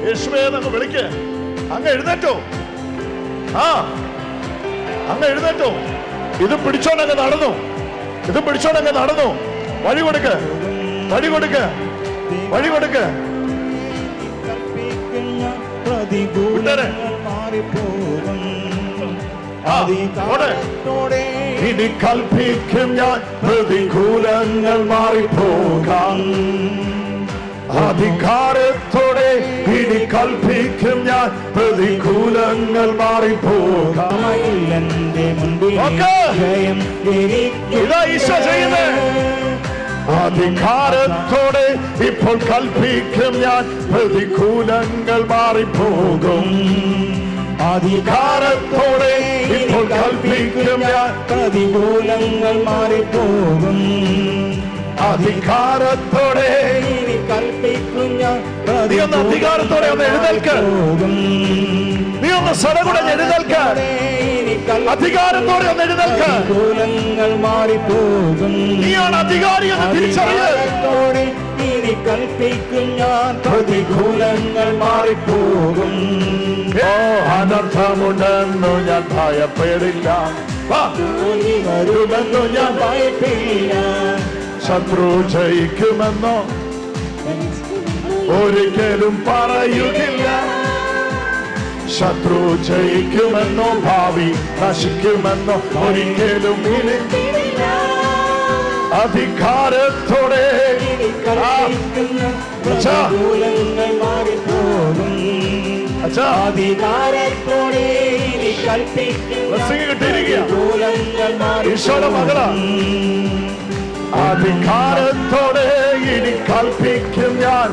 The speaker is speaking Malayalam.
യേശുവേ എന്നങ്ങ് വിളിക്ക്. അങ്ങ് എഴുന്നേറ്റോ. അങ്ങ് എഴുന്നേറ്റോ. ഇത് പിടിച്ചോണ്ടങ്ങ് നടന്നു. ഇത് പിടിച്ചോണ്ടങ്ങ് നടന്നു. വഴി കൊടുക്ക്, വഴി കൊടുക്ക്, വഴി കൊടുക്ക്. ഇനി കൽപ്പിക്കും ഞാൻ പ്രതികൂലങ്ങൾ മാറിപ്പോകാം. അധികാരത്തോടെ ഇനി കൽപ്പിക്കും ഞാൻ പ്രതികൂലങ്ങൾ മാറിപ്പോകാം. ഇതാ ഈശോ ചെയ്യുന്നത്. അധികാരത്തോടെ ഇപ്പോൾ കൽപ്പിക്കും ഞാൻ പ്രതികൂലങ്ങൾ മാറിപ്പോകും. അധികാരത്തോടെ ഇപ്പോൾ കൽപ്പിക്കും ഞാൻ പ്രതികൂലങ്ങൾ മാറിപ്പോകും. അധികാരത്തോടെ കൽപ്പിക്കും ഞാൻ. നീ ഒന്ന് അധികാരത്തോടെ ഒന്ന് എഴുന്നേൽക്ക്. നീ ഒന്ന് സ്വരകൂടെ എഴുന്നേൽക്ക്. അധികാരത്തോടെ ഒന്ന് എഴുന്നേൽക്ക്. നീയാണ് അധികാരി എന്ന് തിരിച്ചറിയത്തോടെ കൽപ്പിക്കും ഞാൻ പ്രതികൂലങ്ങൾ മാറിപ്പോകും. അനർത്ഥമുണ്ടെന്നു ഞാൻ ഭയപ്പെടില്ല. വരുമെന്നു ഞാൻ ഭയപ്പെടില്ല. ശത്രു ജയിക്കുമെന്നോ ഒരിക്കലും പറയുകില്ല. ശത്രു ജയിക്കുമെന്നോ ഭാവി നശിക്കുമെന്നോ ഒരിക്കലും ഇല്ല. അധികാരത്തോടെ അധികാരത്തോടെ ഈശോയുടെ മകളാ. അധികാരത്തോടെ ഇനി കൽപ്പിക്കും ഞാൻ